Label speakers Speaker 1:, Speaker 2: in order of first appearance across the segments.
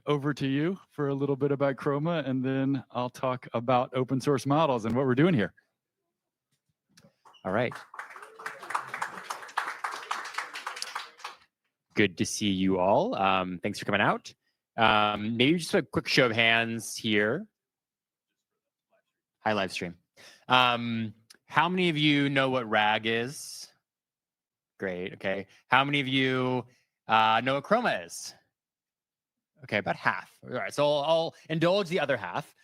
Speaker 1: over to you for a little bit about Chroma, and then I'll talk about open source models and what we're doing here.
Speaker 2: All right. Good to see you all. Thanks for coming out. Maybe just a quick show of hands here. Hi, live stream. How many of you know what RAG is? Great, okay. How many of you know what Chroma is? Okay, about half. All right, so I'll indulge the other half.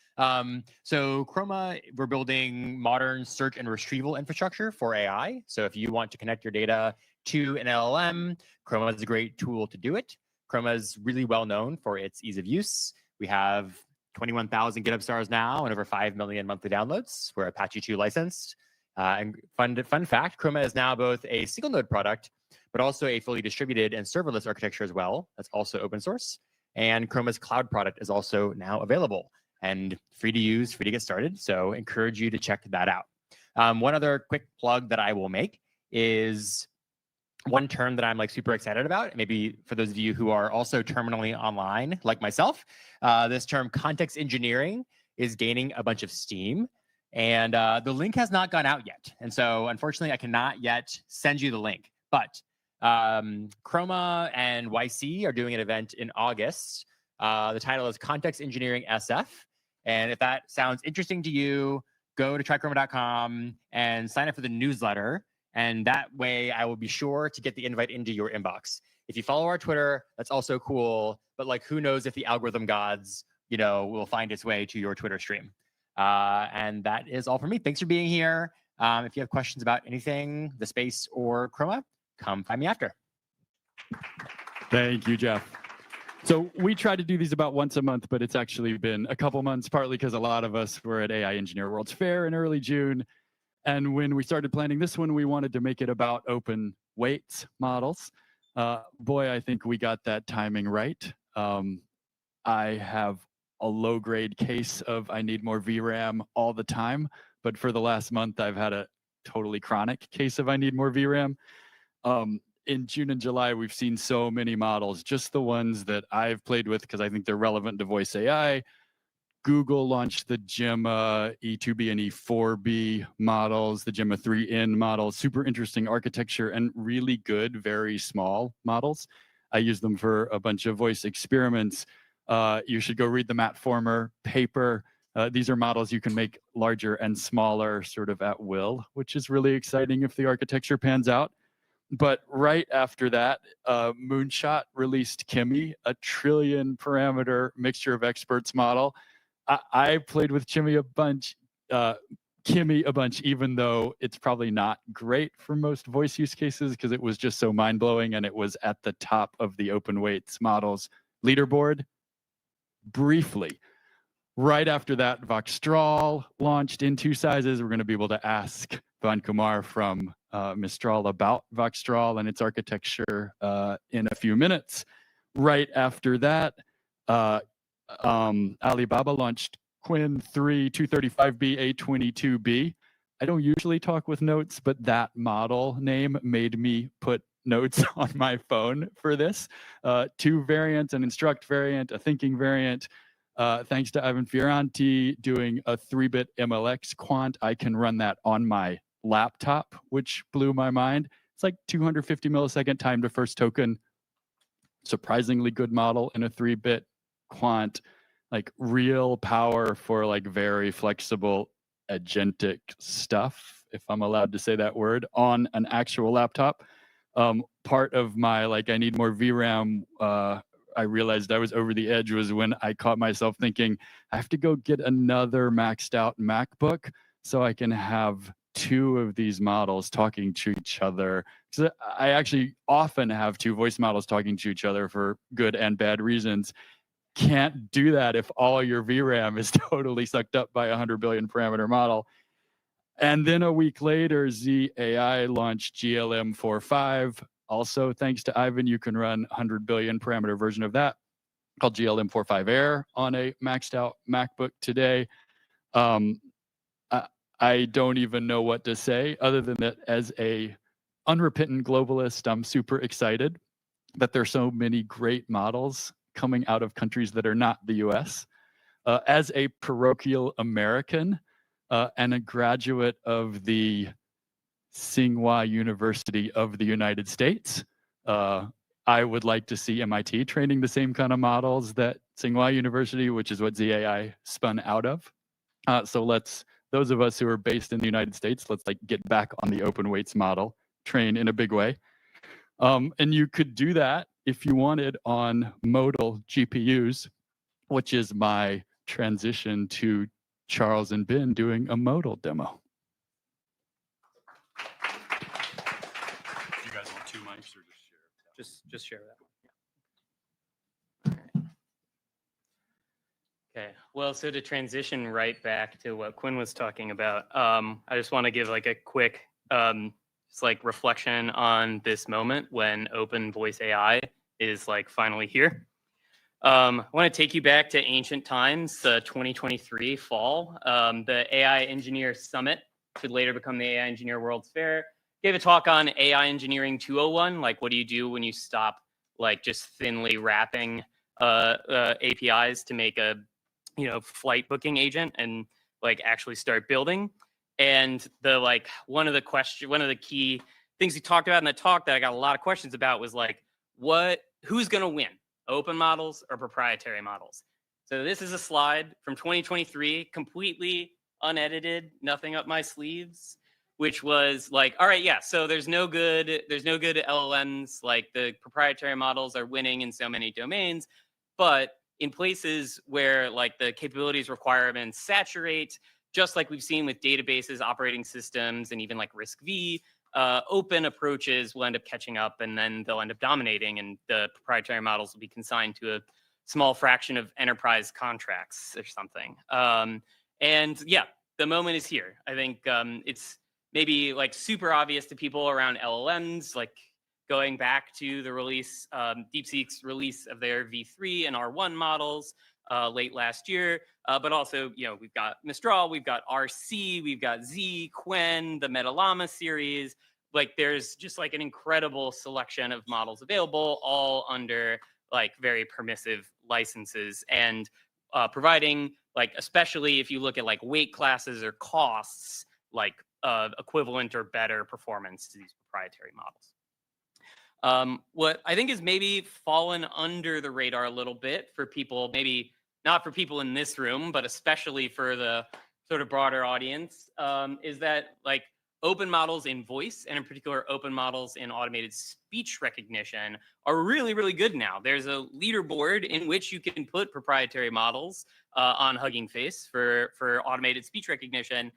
Speaker 2: So Chroma, we're building modern search and retrieval infrastructure for AI. So if you want to connect your data to an LLM, Chroma is a great tool to do it. Chroma is really well known for its ease of use. We have 21,000 GitHub stars now and over 5 million monthly downloads. We're Apache 2 licensed. And fun fact, Chroma is now both a single node product, but also a fully distributed and serverless architecture as well. That's also open source. And Chroma's cloud product is also now available and free to use, free to get started. So encourage you to check that out. One other quick plug that I will make is one term that I'm like super excited about. Maybe for those of you who are also terminally online, like myself, this term context engineering is gaining a bunch of steam. And the link has not gone out yet. And so unfortunately, I cannot yet send you the link. But Chroma and YC are doing an event in August. The title is Context Engineering SF. And if that sounds interesting to you, go to trychroma.com and sign up for the newsletter. And that way I will be sure to get the invite into your inbox. If you follow our Twitter, that's also cool. But like, who knows if the algorithm gods, will find its way to your Twitter stream. And that is all for me. Thanks for being here. If you have questions about anything, the space or Chroma, come find me after.
Speaker 1: Thank you, Jeff. So we try to do these about once a month, but it's actually been a couple months, partly because a lot of us were at AI Engineer World's Fair in early June. And when we started planning this one, we wanted to make it about open weights models. Boy, I think we got that timing right. I have a low-grade case of I need more VRAM all the time, but for the last month, I've had a totally chronic case of I need more VRAM. In June and July, we've seen so many models, just the ones that I've played with because I think they're relevant to voice AI. Google launched the Gemma E2B and E4B models, the Gemma 3N models, super interesting architecture and really good, very small models. I use them for a bunch of voice experiments. You should go read the Matt Former paper. These are models you can make larger and smaller sort of at will, which is really exciting if the architecture pans out. But right after that, Moonshot released Kimi, a trillion parameter mixture of experts model. I played with Kimi a bunch, even though it's probably not great for most voice use cases because it was just so mind-blowing and it was at the top of the open weights models leaderboard briefly. Right after that, Mistral launched in 2 sizes. We're going to be able to ask Pavankumar from Mistral about Mistral and its architecture in a few minutes. Right after that, Alibaba launched Quinn 3 235B A22B. I don't usually talk with notes, but that model name made me put notes on my phone for this. 2 variants, an instruct variant, a thinking variant. Thanks to Ivan Fioranti doing a 3-bit MLX quant, I can run that on my laptop, which blew my mind. It's like 250 millisecond time to first token. Surprisingly good model in a 3-bit quant, like real power for like very flexible agentic stuff, if I'm allowed to say that word, on an actual laptop. Part of my I need more VRAM, I realized I was over the edge was when I caught myself thinking, I have to go get another maxed out MacBook so I can have 2 of these models talking to each other. So I actually often have 2 voice models talking to each other for good and bad reasons. Can't do that if all your VRAM is totally sucked up by a 100 billion parameter model. And then a week later, ZAI launched GLM 4.5. Also, thanks to Ivan, you can run 100 billion parameter version of that called GLM 4.5 Air on a maxed out MacBook today. I don't even know what to say other than that as a unrepentant globalist, I'm super excited that there's so many great models coming out of countries that are not the US. As a parochial American and a graduate of the Tsinghua University of the United States, I would like to see MIT training the same kind of models that Tsinghua University, which is what ZAI spun out of. So those of us who are based in the United States, let's like get back on the open weights model, train in a big way. And you could do that if you wanted on Modal GPUs, which is my transition to Charles and Ben doing a Modal demo. You guys want 2 mics or just share?
Speaker 3: Just share that. Okay, well, so to transition right back to what Quinn was talking about, I just want to give like a quick just like reflection on this moment when open voice AI is like finally here. I want to take you back to ancient times, the 2023 fall. The AI Engineer Summit, which would later become the AI Engineer World's Fair, gave a talk on AI Engineering 201, like what do you do when you stop like just thinly wrapping APIs to make a flight booking agent and like actually start building. And the like one of the key things he talked about in the talk that I got a lot of questions about was like, who's gonna win, open models or proprietary models? So this is a slide from 2023, completely unedited, nothing up my sleeves, which was like, all right, yeah, so there's no good LLMs, like the proprietary models are winning in so many domains, but in places where like the capabilities requirements saturate, just like we've seen with databases, operating systems, and even like RISC-V, open approaches will end up catching up and then they'll end up dominating and the proprietary models will be consigned to a small fraction of enterprise contracts or something. And yeah, the moment is here. I think it's maybe like super obvious to people around LLMs, like going back to the release, DeepSeek's release of their V3 and R1 models late last year. But also, we've got Mistral, we've got RC, we've got Z, Qwen, the Metalama series. Like there's just like an incredible selection of models available, all under like very permissive licenses and providing like, especially if you look at like weight classes or costs, like equivalent or better performance to these proprietary models. What I think is maybe fallen under the radar a little bit for people, maybe not for people in this room, but especially for the sort of broader audience, is that like open models in voice and in particular open models in automated speech recognition are really, really good now. There's a leaderboard in which you can put proprietary models on Hugging Face for automated speech recognition.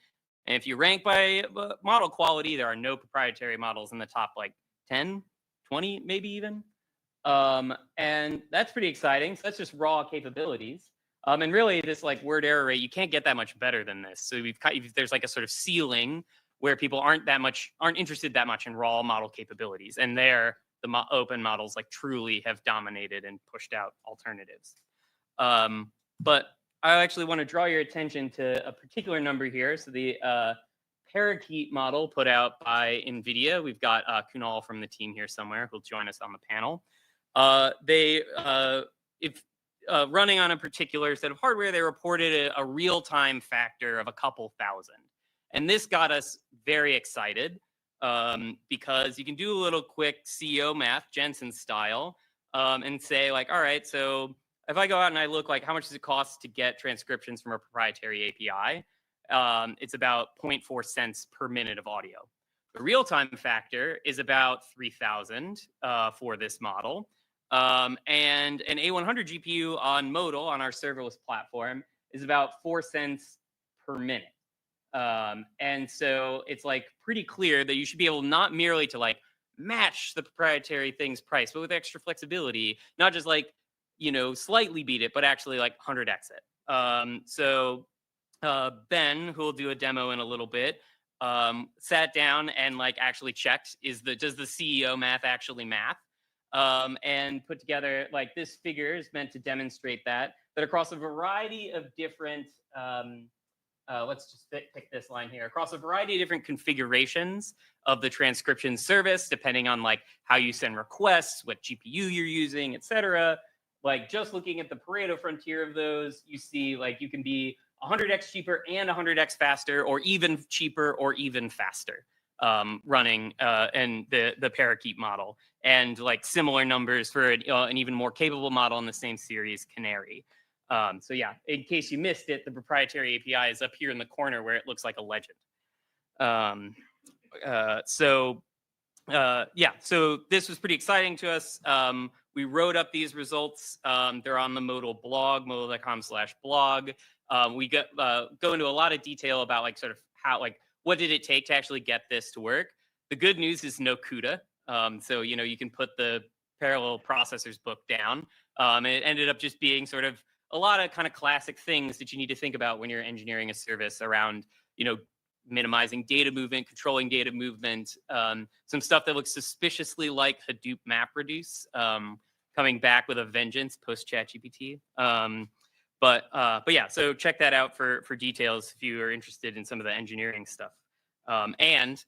Speaker 3: And if you rank by model quality, there are no proprietary models in the top like 10, 20, maybe even. And that's pretty exciting. So that's just raw capabilities. And really this like word error rate, you can't get that much better than this. So there's like a sort of ceiling where people aren't interested that much in raw model capabilities. And there, the open models like truly have dominated and pushed out alternatives. But I actually want to draw your attention to a particular number here. So the Parakeet model put out by NVIDIA. We've got Kunal from the team here somewhere who'll join us on the panel. Running on a particular set of hardware, they reported a real-time factor of a couple thousand. And this got us very excited because you can do a little quick CEO math, Jensen style, and say like, all right, so if I go out and I look like how much does it cost to get transcriptions from a proprietary API, it's about 0.4 cents per minute of audio. The real-time factor is about 3,000 for this model. And an A100 GPU on Modal, on our serverless platform, is about 4 cents per minute. And so it's like pretty clear that you should be able not merely to like match the proprietary thing's price, but with extra flexibility, not just like, slightly beat it, but actually like 100x it. So Ben, who will do a demo in a little bit, sat down and like actually checked, does the CEO math actually math? And put together like this figure is meant to demonstrate that across a variety of different, let's just pick this line here, across a variety of different configurations of the transcription service, depending on like how you send requests, what GPU you're using, et cetera. like just looking at the Pareto frontier of those, you see like you can be 100x cheaper and 100x faster, or even cheaper or even faster, running and the parakeet model, and like similar numbers for an even more capable model in the same series, Canary. So yeah, in case you missed it, the proprietary API is up here in the corner where it looks like a legend. Yeah, so this was pretty exciting to us. We wrote up these results. They're on the Modal blog, modal.com/blog. We go into a lot of detail about like sort of how, like, what did it take to actually get this to work? The good news is no CUDA. So, you know, you can put the parallel processors book down. And it ended up just being sort of a lot of kind of classic things that you need to think about when you're engineering a service around, you know, minimizing data movement, controlling data movement, some stuff that looks suspiciously like Hadoop MapReduce, coming back with a vengeance post ChatGPT. But yeah, so check that out for details if you are interested in some of the engineering stuff, and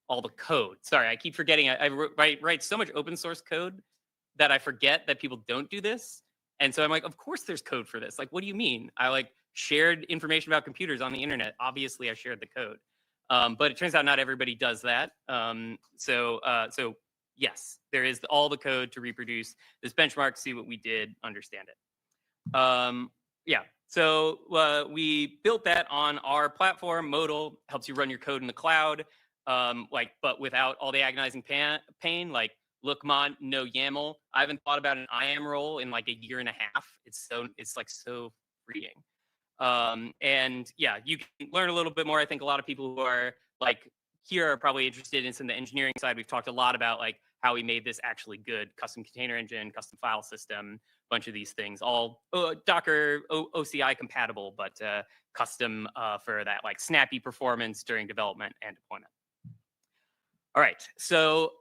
Speaker 3: all the code. Sorry, I keep forgetting. I write so much open source code that I forget that people don't do this. And so I'm like, of course there's code for this. Like, what do you mean? I like shared information about computers on the internet. Obviously, I shared the code. But it turns out not everybody does that. So yes, there is all the code to reproduce this benchmark, see what we did, understand it. Yeah, so we built that on our platform. Modal helps you run your code in the cloud, but without all the agonizing pain, like look mod, no YAML. I haven't thought about an IAM role in like a year and a half. It's like so freeing. And yeah, you can learn a little bit more. I think a lot of people who are like here are probably interested in some of the engineering side. We've talked a lot about like how we made this actually good, custom container engine, custom file system, bunch of these things, all Docker OCI compatible, but custom for that like snappy performance during development and deployment. All right, so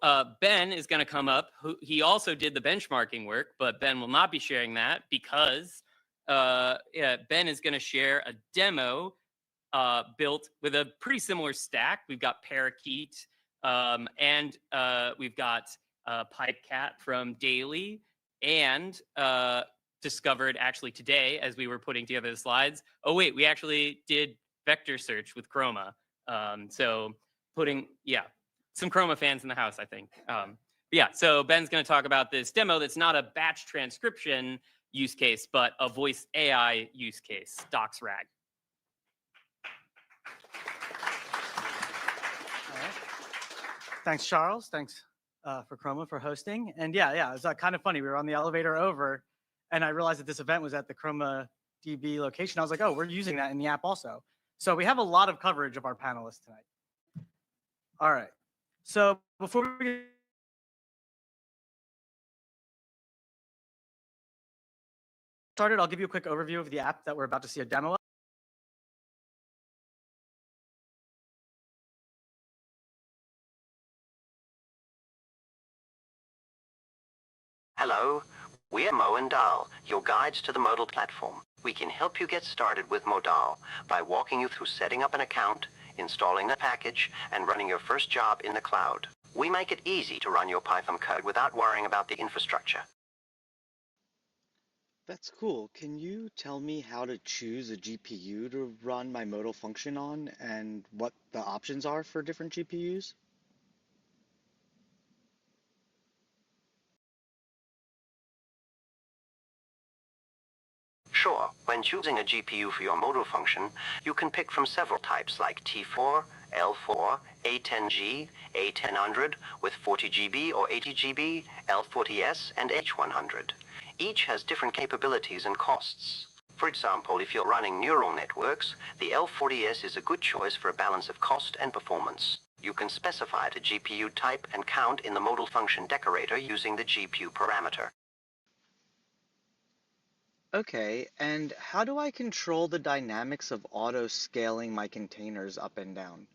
Speaker 3: Ben is going to come up. He also did the benchmarking work, but Ben will not be sharing that because Ben is going to share a demo built with a pretty similar stack. We've got Parakeet, and we've got Pipecat from Daily, and discovered actually today as we were putting together the slides. Oh wait, we actually did vector search with Chroma. So some Chroma fans in the house, I think. Yeah, so Ben's going to talk about this demo that's not a batch transcription use case, but a voice AI use case, docsrag.
Speaker 4: All right. Thanks, Charles. Thanks for Chroma for hosting. And yeah, it was kind of funny. We were on the elevator over, and I realized that this event was at the Chroma DB location. I was like, oh, we're using that in the app also. So we have a lot of coverage of our panelists tonight. All right. So before we get started, I'll give you a quick overview of the app that we're about to see a demo of.
Speaker 5: Hello, we're Mo and Dal, your guides to the Modal platform. We can help you get started with Modal by walking you through setting up an account, installing a package, and running your first job in the cloud. We make it easy to run your Python code without worrying about the infrastructure.
Speaker 6: That's cool. Can you tell me how to choose a GPU to run my modal function on and what the options are for different GPUs?
Speaker 5: Sure, when choosing a GPU for your Modal function, you can pick from several types like T4, L4, A10G, A1000 with 40GB or 80GB, L40S, and H100. Each has different capabilities and costs. For example, if you're running neural networks, the L40S is a good choice for a balance of cost and performance. You can specify the GPU type and count in the Modal function decorator using the GPU parameter.
Speaker 6: Okay, and how do I control the dynamics of auto-scaling my containers up and down?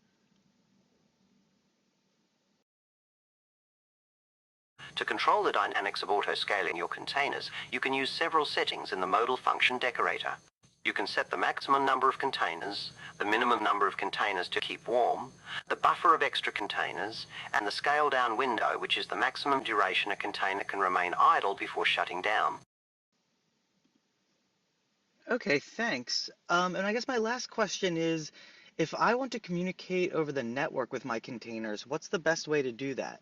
Speaker 5: To control the dynamics of auto-scaling your containers, you can use several settings in the Modal function decorator. You can set the maximum number of containers, the minimum number of containers to keep warm, the buffer of extra containers, and the scale down window, which is the maximum duration a container can remain idle before shutting down.
Speaker 6: Okay, thanks. And I guess my last question is, if I want to communicate over the network with my containers, what's the best way to do that?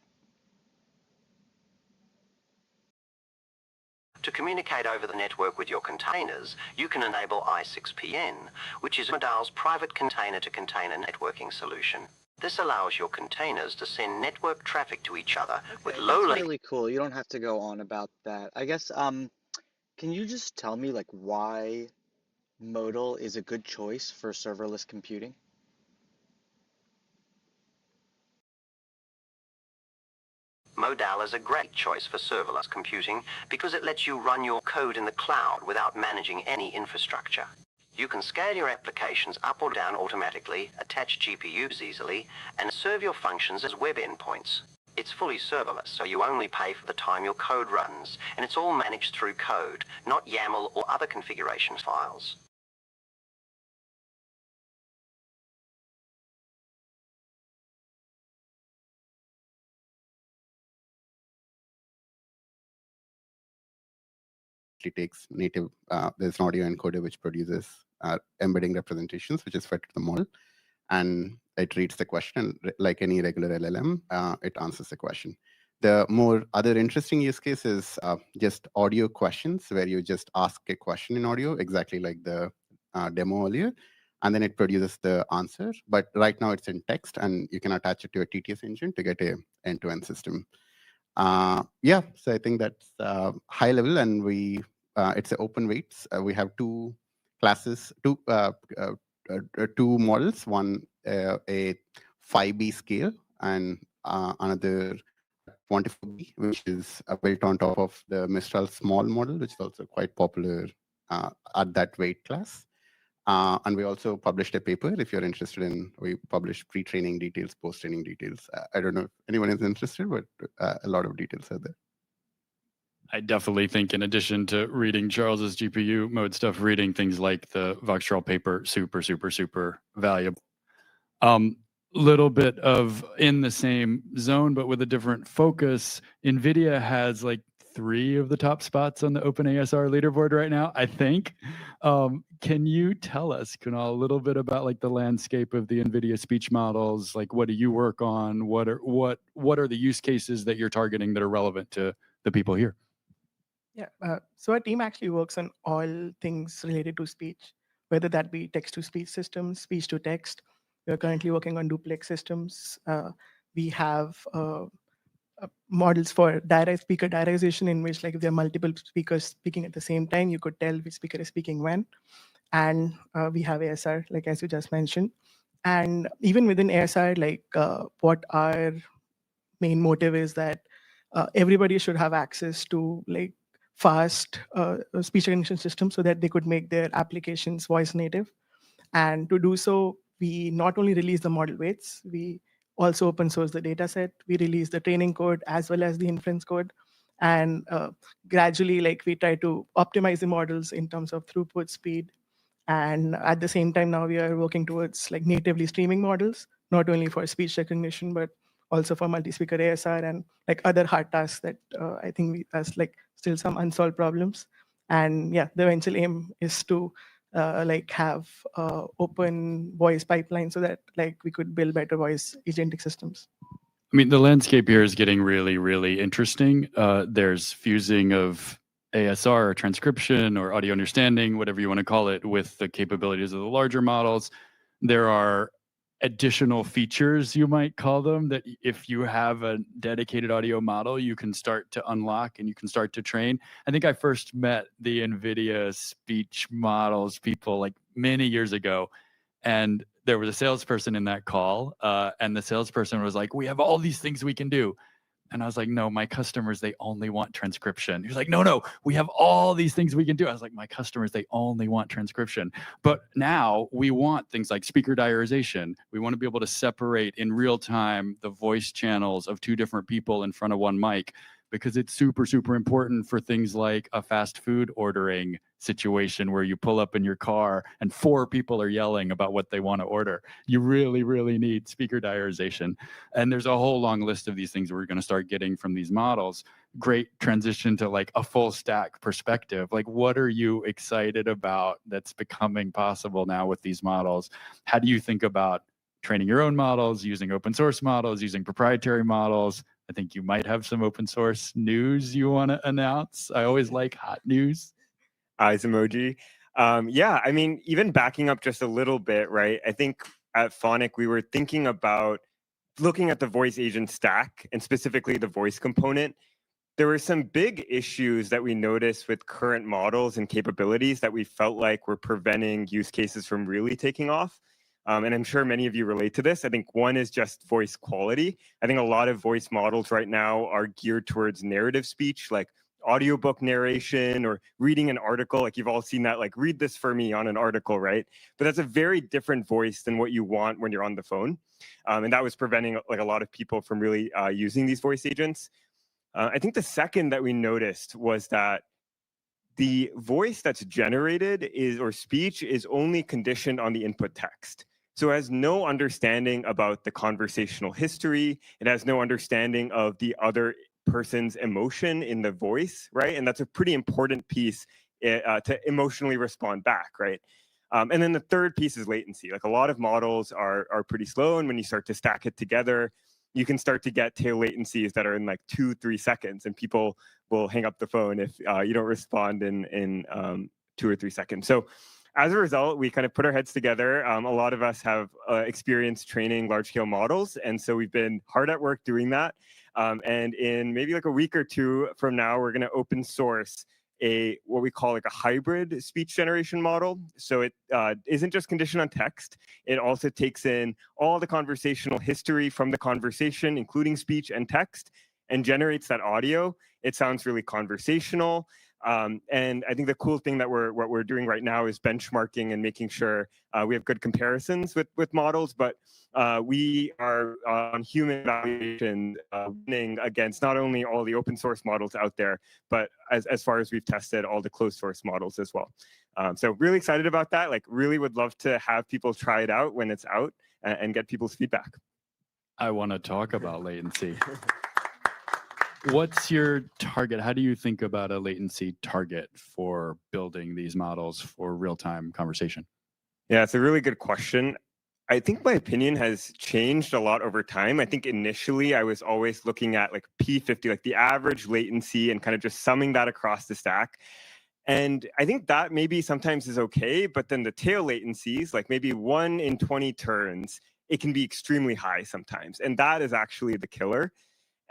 Speaker 5: To communicate over the network with your containers, you can enable I6PN, which is Modal's private container-to-container networking solution. This allows your containers to send network traffic to each other with low
Speaker 6: That's
Speaker 5: latency.
Speaker 6: really cool. You don't have to go on about that. I guess, can you just tell me like why Modal is a good choice for serverless computing?
Speaker 5: Modal is a great choice for serverless computing because it lets you run your code in the cloud without managing any infrastructure. You can scale your applications up or down automatically, attach GPUs easily, and serve your functions as web endpoints. It's fully serverless, so you only pay for the time your code runs, and it's all managed through code, not YAML or other configuration files.
Speaker 7: It takes native, there's an audio encoder which produces embedding representations, which is fed to the model. And it reads the question, like any regular LLM, it answers the question. The more other interesting use case is just audio questions, where you just ask a question in audio, exactly like the demo earlier, and then it produces the answer. But right now it's in text, and you can attach it to a TTS engine to get a end-to-end system. Yeah, so I think that's high level, and it's an open weights. We have two classes, two models, one a 5B scale and another 24B, which is built on top of the Mistral small model, which is also quite popular at that weight class. And we also published a paper. If you're interested we published pre-training details, post-training details. I don't know if anyone is interested, but a lot of details are there.
Speaker 1: I definitely think, in addition to reading Charles's GPU mode stuff, reading things like the Voxtral paper, super valuable. Little bit of in the same zone, but with a different focus. NVIDIA has like 3 of the top spots on the OpenASR leaderboard right now, I think. Can you tell us, Kunal, a little bit about like the landscape of the NVIDIA speech models? Like, what do you work on? What are the use cases that you're targeting that are relevant to the people here?
Speaker 8: Yeah, so our team actually works on all things related to speech, whether that be text-to-speech systems, speech-to-text. We're currently working on duplex systems. We have models for direct speaker diarization, in which, like, if there are multiple speakers speaking at the same time, you could tell which speaker is speaking when. And we have ASR, like as you just mentioned. And even within ASR, like what our main motive is that everybody should have access to like fast speech recognition systems so that they could make their applications voice native. And to do so, we not only release the model weights, we also open source the data set. We release the training code as well as the inference code. And gradually, like, we try to optimize the models in terms of throughput, speed. And at the same time, now we are working towards like natively streaming models, not only for speech recognition, but also for multi-speaker ASR and like other hard tasks that I think we has like still some unsolved problems. And yeah, the eventual aim is to like have open voice pipeline so that like we could build better voice agentic systems.
Speaker 1: I mean, the landscape here is getting really interesting. There's fusing of ASR or transcription or audio understanding, whatever you want to call it, with the capabilities of the larger models. There are additional features, you might call them, that if you have a dedicated audio model, you can start to unlock and you can start to train. I think I first met the NVIDIA speech models people like many years ago, and there was a salesperson in that call, and the salesperson was like, "We have all these things we can do." And I was like, "No, my customers, they only want transcription." He was like, No, we have all these things we can do. I was like, "My customers, they only want transcription." But now we want things like speaker diarization. We want to be able to separate in real time the voice channels of 2 different people in front of one mic. because it's super, super important for things like a fast food ordering situation where you pull up in your car and 4 people are yelling about what they want to order. You really, really need speaker diarization. And there's a whole long list of these things we're going to start getting from these models. Great transition to like a full stack perspective. Like, what are you excited about that's becoming possible now with these models? How do you think about training your own models, using open source models, using proprietary models? I think you might have some open source news you want to announce. I always like hot news.
Speaker 9: Eyes emoji. Yeah, I mean, even backing up just a little bit, right? I think at Phonic, we were thinking about looking at the voice agent stack and specifically the voice component. There were some big issues that we noticed with current models and capabilities that we felt like were preventing use cases from really taking off. And I'm sure many of you relate to this. I think one is just voice quality. I think a lot of voice models right now are geared towards narrative speech, like audiobook narration or reading an article. Like you've all seen that, like read this for me on an article, right? But that's a very different voice than what you want when you're on the phone. And that was preventing like a lot of people from really using these voice agents. I think the second that we noticed was that the voice that's generated or speech is only conditioned on the input text. So it has no understanding about the conversational history. It has no understanding of the other person's emotion in the voice, right? And that's a pretty important piece to emotionally respond back, right? And then the third piece is latency. Like a lot of models are pretty slow, and when you start to stack it together, you can start to get tail latencies that are in like 2-3 seconds, and people will hang up the phone if you don't respond in 2 or 3 seconds. So as a result, we kind of put our heads together. A lot of us have experience training large-scale models, and so we've been hard at work doing that. And in maybe like a week or 2 from now, we're going to open source what we call like a hybrid speech generation model. So it isn't just conditioned on text. It also takes in all the conversational history from the conversation, including speech and text, and generates that audio. It sounds really conversational. And I think the cool thing that what we're doing right now is benchmarking and making sure we have good comparisons with models, but we are on human evaluation winning against not only all the open source models out there, but as far as we've tested all the closed source models as well. So really excited about that. Like really would love to have people try it out when it's out and get people's feedback.
Speaker 1: I want to talk about latency. What's your target? How do you think about a latency target for building these models for real-time conversation?
Speaker 9: Yeah, it's a really good question. I think my opinion has changed a lot over time. I think initially I was always looking at like P50, like the average latency, and kind of just summing that across the stack. And I think that maybe sometimes is okay, but then the tail latencies, like maybe 1 in 20 turns, it can be extremely high sometimes. And that is actually the killer.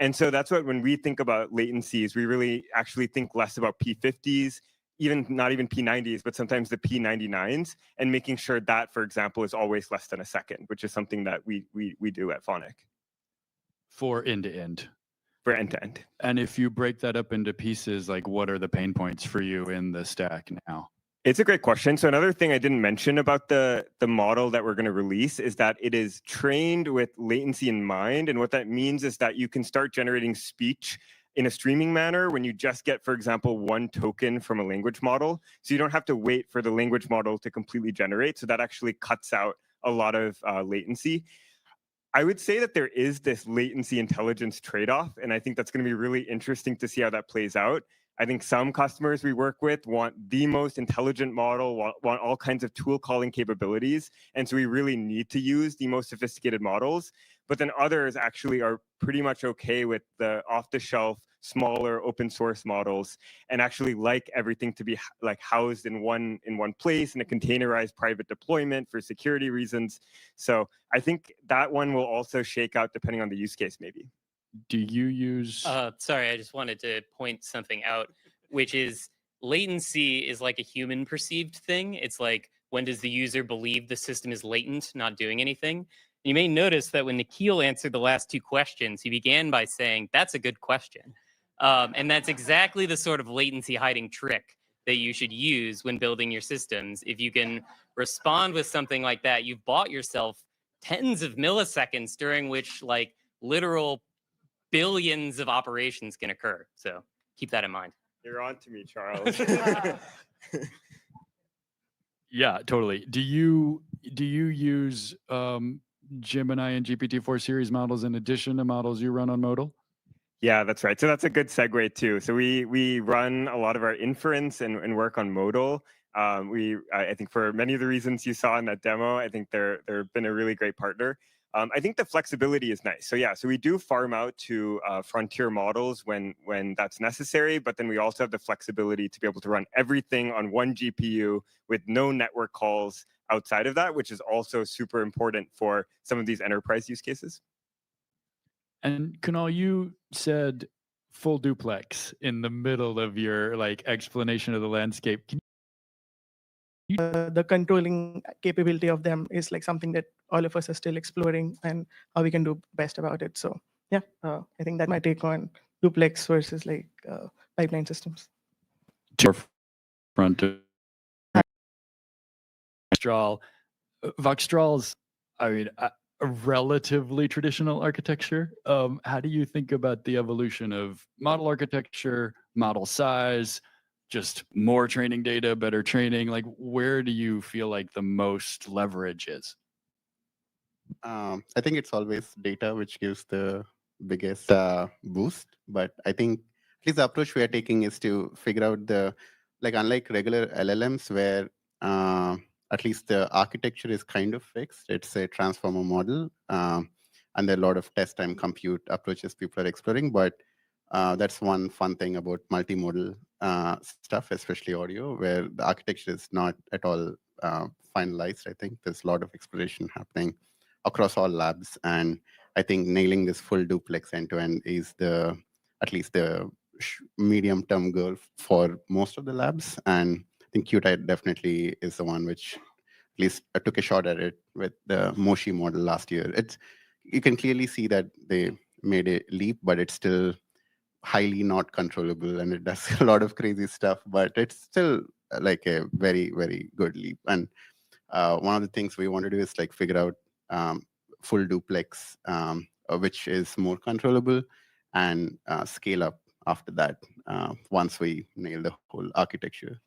Speaker 9: And so that's what, when we think about latencies, we really actually think less about P50s, not even P90s, but sometimes the P99s, and making sure that, for example, is always less than a second, which is something that we do at Phonic.
Speaker 1: For end-to-end.
Speaker 9: For end-to-end.
Speaker 1: And if you break that up into pieces, like what are the pain points for you in the stack now?
Speaker 9: It's a great question. So another thing I didn't mention about the model that we're going to release is that it is trained with latency in mind. And what that means is that you can start generating speech in a streaming manner when you just get, for example, 1 token from a language model. So you don't have to wait for the language model to completely generate. So that actually cuts out a lot of latency. I would say that there is this latency intelligence trade-off, and I think that's going to be really interesting to see how that plays out. I think some customers we work with want the most intelligent model, want all kinds of tool calling capabilities. And so we really need to use the most sophisticated models. But then others actually are pretty much okay with the off-the-shelf, smaller open source models, and actually like everything to be like housed in one place in a containerized private deployment for security reasons. So I think that one will also shake out depending on the use case maybe.
Speaker 1: Do you use...
Speaker 3: Sorry, I just wanted to point something out, which is latency is like a human perceived thing. It's like, when does the user believe the system is latent, not doing anything? And you may notice that when Nikhil answered the last 2 questions, he began by saying, that's a good question. And that's exactly the sort of latency hiding trick that you should use when building your systems. If you can respond with something like that, you've bought yourself tens of milliseconds during which like literal billions of operations can occur. So keep that in mind.
Speaker 9: You're on to me, Charles.
Speaker 1: Yeah, totally. Do you use Gemini and GPT-4 series models in addition to models you run on Modal?
Speaker 9: Yeah, that's right. So that's a good segue too. So we run a lot of our inference and work on Modal. I think for many of the reasons you saw in that demo, I think they've been a really great partner. I think the flexibility is nice. So yeah, so we do farm out to frontier models when that's necessary, but then we also have the flexibility to be able to run everything on one GPU with no network calls outside of that, which is also super important for some of these enterprise use cases.
Speaker 1: And Kunal, you said full duplex in the middle of your explanation of the landscape. Can
Speaker 8: The controlling capability of them is like something that all of us are still exploring and how we can do best about it. So yeah, I think that's my take on duplex versus pipeline systems.
Speaker 1: to front of Mistral. Voxtral's, I mean, a relatively traditional architecture. How do you think about the evolution of model architecture, model size, just more training data, better training? Like, where do you feel like the most leverage is?
Speaker 7: I think it's always data which gives the biggest boost. But I think at least the approach we are taking is to figure out unlike regular LLMs where at least the architecture is kind of fixed. It's a transformer model, and there are a lot of test and compute approaches people are exploring. But that's one fun thing about multimodal stuff, especially audio, where the architecture is not at all finalized. I think there's a lot of exploration happening across all labs, and I think nailing this full duplex end-to-end is at least the medium-term goal for most of the labs. And I think Qtite definitely is the one which at least I took a shot at it with the Moshi model last year. You can clearly see that they made a leap, but it's still highly not controllable, and it does a lot of crazy stuff, but it's still like a very, very good leap. And one of the things we want to do is figure out full duplex, which is more controllable, and scale up after that once we nail the whole architecture.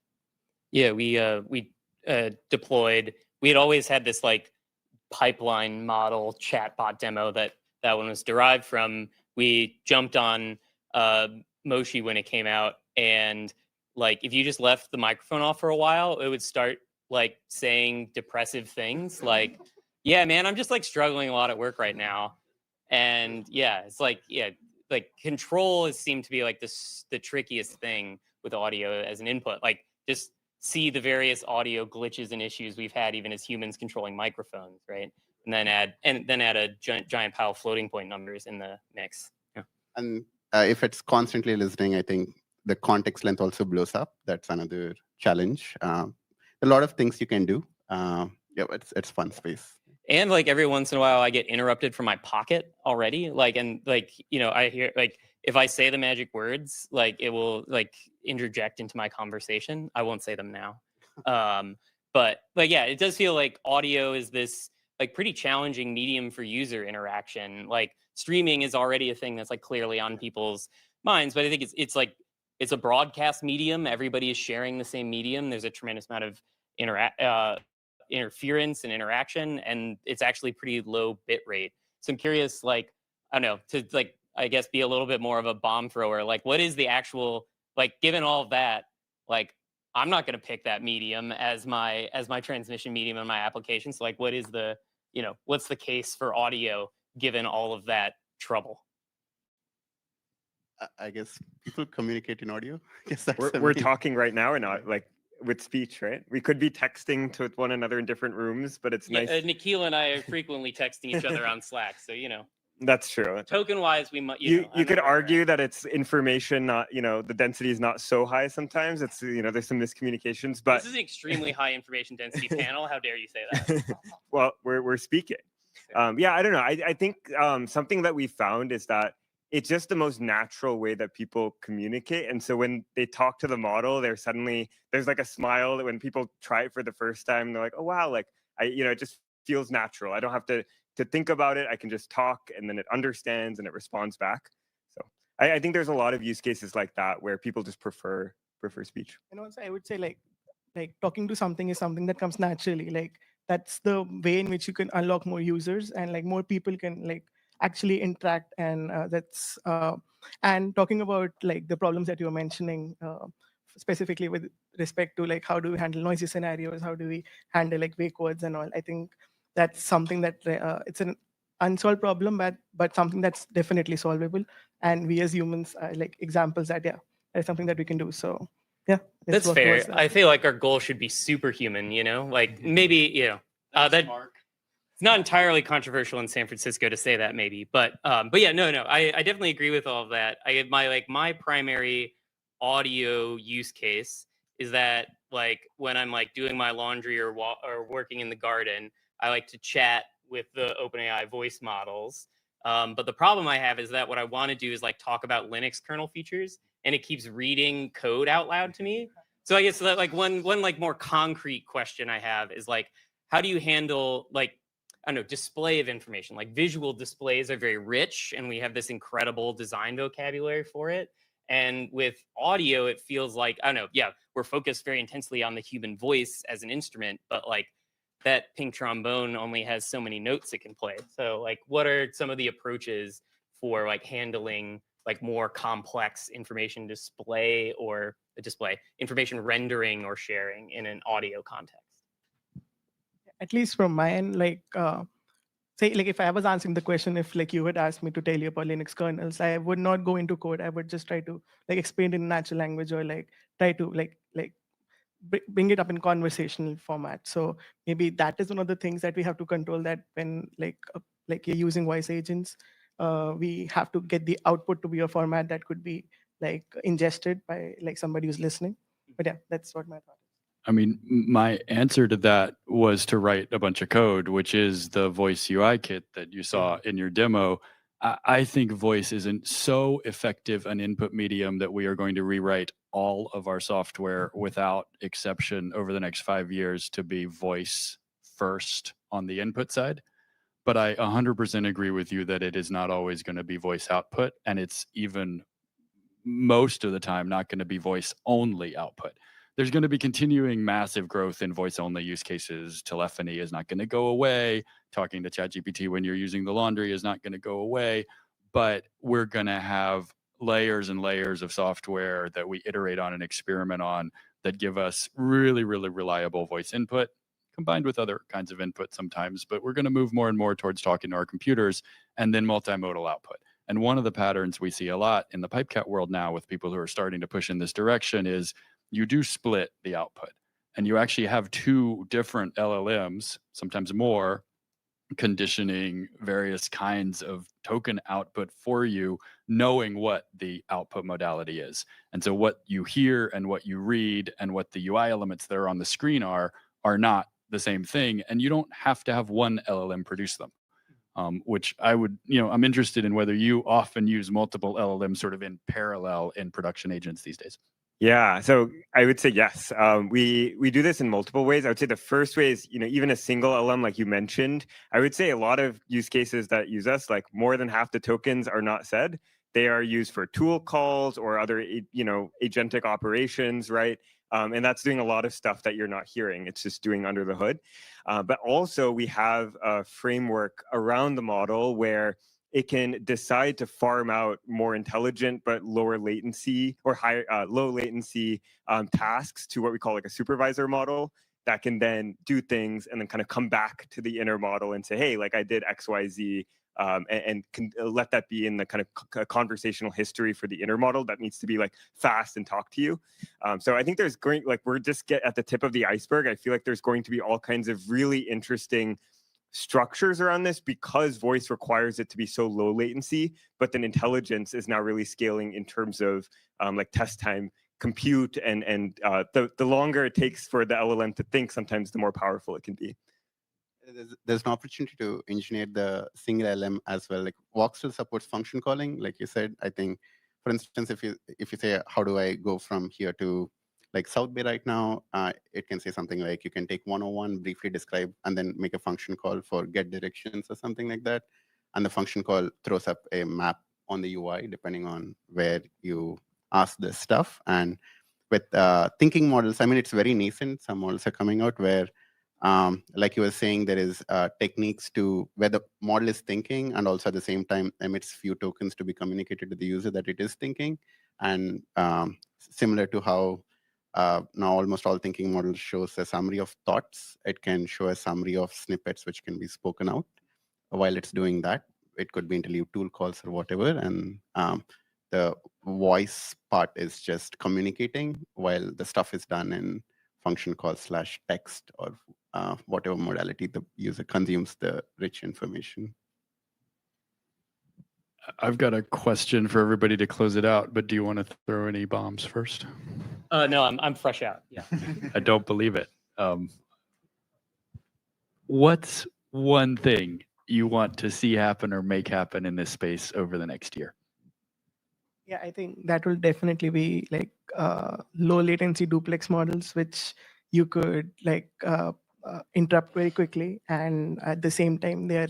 Speaker 3: Yeah, we deployed. We had always had this pipeline model chatbot demo that one was derived from. We jumped on Moshi when it came out, and if you just left the microphone off for a while, it would start saying depressive things yeah, man, I'm just struggling a lot at work right now. And yeah, it's control has seemed to be the trickiest thing with audio as an input. Just see the various audio glitches and issues we've had even as humans controlling microphones, right? And then add a giant pile of floating point numbers in the mix. Yeah.
Speaker 7: And if it's constantly listening, I think the context length also blows up. That's another challenge. A lot of things you can do. Yeah, it's fun space.
Speaker 3: And every once in a while I get interrupted from my pocket already. I hear if I say the magic words, it will interject into my conversation. I won't say them now. But yeah, it does feel like audio is this pretty challenging medium for user interaction. Streaming is already a thing that's clearly on people's minds, but I think it's a broadcast medium. Everybody is sharing the same medium. There's a tremendous amount of interference and interaction, and it's actually pretty low bit rate. So I'm curious, I don't know, to I guess be a little bit more of a bomb thrower. What is the actual given all of that, I'm not going to pick that medium as my transmission medium in my application. So what is the what's the case for audio given all of that trouble?
Speaker 7: I guess people communicate in audio. I guess that's
Speaker 9: we're talking right now or not, with speech, right? We could be texting to one another in different rooms, but it's nice.
Speaker 3: Nikhil and I are frequently texting each other on Slack, so
Speaker 9: That's true.
Speaker 3: Token wise, we might.
Speaker 9: You could argue that it's information, not the density is not so high. Sometimes it's there's some miscommunications, but
Speaker 3: this is an extremely high information density panel. How dare you say that?
Speaker 9: Well, we're speaking. Yeah, I don't know. I think something that we found is that it's just the most natural way that people communicate. And so when they talk to the model, there's a smile when people try it for the first time. They're like, oh, wow, it just feels natural. I don't have to think about it. I can just talk, and then it understands and it responds back. I think there's a lot of use cases like that where people just prefer speech.
Speaker 8: And also, I would say like talking to something is something that comes naturally. Like that's the way in which you can unlock more users and like more people can like actually interact. And and talking about like the problems that you were mentioning, specifically with respect to like how do we handle noisy scenarios, how do we handle like wake words and all. I think that's something that it's an unsolved problem, but something that's definitely solvable. And we as humans are like examples that that's something that we can do. So yeah, let's
Speaker 3: That's
Speaker 8: work
Speaker 3: fair.
Speaker 8: towards that.
Speaker 3: I feel like our goal should be superhuman, you know, like maybe, you know, that it's not entirely controversial in San Francisco to say that maybe, but yeah, no, I definitely agree with all of that. My primary audio use case is that like when I'm like doing my laundry or working in the garden, I like to chat with the OpenAI voice models. But the problem I have is that what I want to do is like talk about Linux kernel features, and it keeps reading code out loud to me. So I guess that like one like more concrete question I have is like, how do you handle like, I don't know, display of information? Like visual displays are very rich, and we have this incredible design vocabulary for it. And with audio, it feels like, I don't know, yeah, we're focused very intensely on the human voice as an instrument, but like that pink trombone only has so many notes it can play. So like, what are some of the approaches for like handling like more complex information display or information rendering or sharing in an audio context?
Speaker 8: At least from my end, like say like if I was answering the question, if like you had asked me to tell you about Linux kernels, I would not go into code. I would just try to like explain it in natural language, or like try to like bring it up in conversational format. So maybe that is one of the things that we have to control, that when like you're using voice agents, we have to get the output to be a format that could be like ingested by like somebody who's listening. But yeah, that's what my thought is.
Speaker 1: I mean, my answer to that was to write a bunch of code, which is the voice UI kit that you saw in your demo. I think voice isn't so effective an input medium that we are going to rewrite all of our software without exception over the next 5 years to be voice first on the input side. But I 100% agree with you that it is not always going to be voice output, and it's even most of the time not going to be voice only output. There's going to be continuing massive growth in voice only use cases. Telephony is not going to go away. Talking to ChatGPT when you're using the laundry is not going to go away. But we're going to have layers and layers of software that we iterate on and experiment on that give us really, really reliable voice input combined with other kinds of input sometimes. But we're going to move more and more towards talking to our computers and then multimodal output. And one of the patterns we see a lot in the PipeCat world now with people who are starting to push in this direction is you do split the output, and you actually have two different LLMs, sometimes more, conditioning various kinds of token output for you, knowing what the output modality is. And so what you hear and what you read and what the UI elements that are on the screen are not the same thing. And you don't have to have one LLM produce them. Which I would, I'm interested in whether you often use multiple LLMs sort of in parallel in production agents these days.
Speaker 9: Yeah, so I would say yes. We do this in multiple ways. I would say the first way is, even a single LM, like you mentioned. I would say a lot of use cases that use us, like more than half the tokens are not said. They are used for tool calls or other, agentic operations, right? And that's doing a lot of stuff that you're not hearing. It's just doing under the hood. But also we have a framework around the model where it can decide to farm out more intelligent but lower latency or higher low latency tasks to what we call like a supervisor model that can then do things and then kind of come back to the inner model and say, hey, like I did X, Y, Z, and can let that be in the kind of conversational history for the inner model that needs to be like fast and talk to you. So I think we're just at the tip of the iceberg. I feel like there's going to be all kinds of really interesting structures around this because voice requires it to be so low latency, but then intelligence is now really scaling in terms of like test time compute and the longer it takes for the LLM to think, sometimes the more powerful it can be.
Speaker 7: There's an opportunity to engineer the single LM as well. Like Voxel supports function calling, like you said. I think, for instance, if you say, how do I go from here to like South Bay right now, it can say something like you can take 101, briefly describe, and then make a function call for get directions or something like that. And the function call throws up a map on the UI, depending on where you ask this stuff. And with thinking models, I mean, it's very nascent. Some models are coming out where, like you were saying, there is techniques to where the model is thinking and also at the same time emits few tokens to be communicated to the user that it is thinking. And similar to how now almost all thinking models shows a summary of thoughts, it can show a summary of snippets which can be spoken out. While it's doing that, it could be interleave tool calls or whatever. And the voice part is just communicating while the stuff is done in function call /text or whatever modality the user consumes the rich information.
Speaker 1: I've got a question for everybody to close it out, but do you want to throw any bombs first?
Speaker 3: No, I'm fresh out. Yeah.
Speaker 1: I don't believe it. What's one thing you want to see happen or make happen in this space over the next year?
Speaker 8: Yeah, I think that will definitely be like low latency duplex models, which you could like interrupt very quickly, and at the same time they're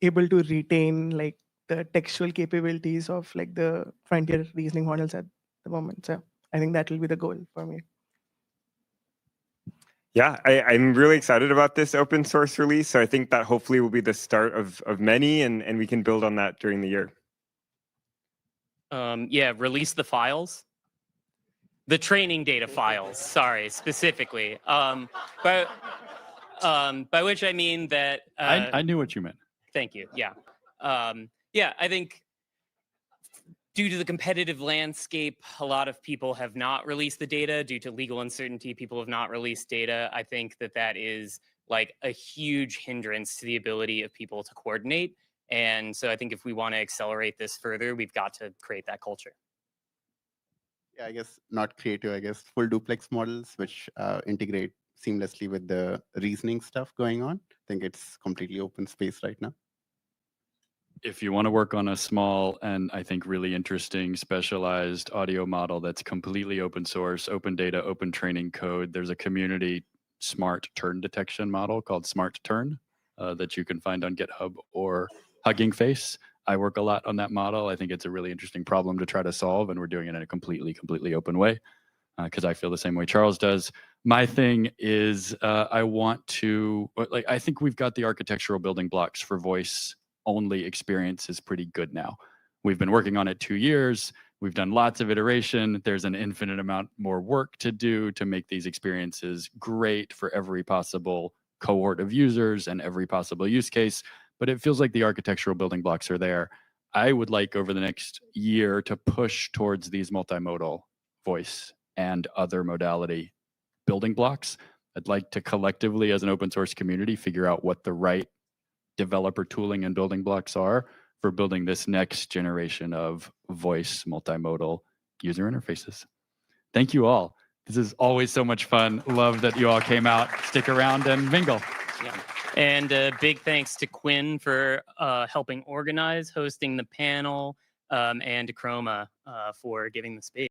Speaker 8: able to retain like the textual capabilities of like the frontier reasoning models at the moment. So I think that will be the goal for me.
Speaker 9: Yeah, I'm really excited about this open source release. So I think that hopefully will be the start of many, and we can build on that during the year.
Speaker 3: Yeah, release the files. The training data files, sorry, specifically. By which I mean that...
Speaker 1: I knew what you meant.
Speaker 3: Thank you, yeah. Yeah, I think due to the competitive landscape, a lot of people have not released the data. Due to legal uncertainty, people have not released data. I think that that is like a huge hindrance to the ability of people to coordinate. And so I think if we want to accelerate this further, we've got to create that culture.
Speaker 7: Yeah, I guess not creative, I guess full duplex models, which integrate seamlessly with the reasoning stuff going on. I think it's completely open space right now.
Speaker 1: If you want to work on a small and I think really interesting specialized audio model that's completely open source, open data, open training code, there's a community smart turn detection model called Smart Turn that you can find on GitHub or Hugging Face. I work a lot on that model. I think it's a really interesting problem to try to solve, and we're doing it in a completely open way because I feel the same way Charles does. My thing is I want to, like, I think we've got the architectural building blocks for voice only experience is pretty good now. We've been working on it 2 years. We've done lots of iteration. There's an infinite amount more work to do to make these experiences great for every possible cohort of users and every possible use case. But it feels like the architectural building blocks are there. I would like over the next year to push towards these multimodal voice and other modality building blocks. I'd like to collectively as an open source community figure out what the right developer tooling and building blocks are for building this next generation of voice multimodal user interfaces. Thank you all. This is always so much fun. Love that you all came out. Stick around and mingle.
Speaker 3: Yeah. And big thanks to Quinn for helping organize, hosting the panel, and to Chroma for giving the space.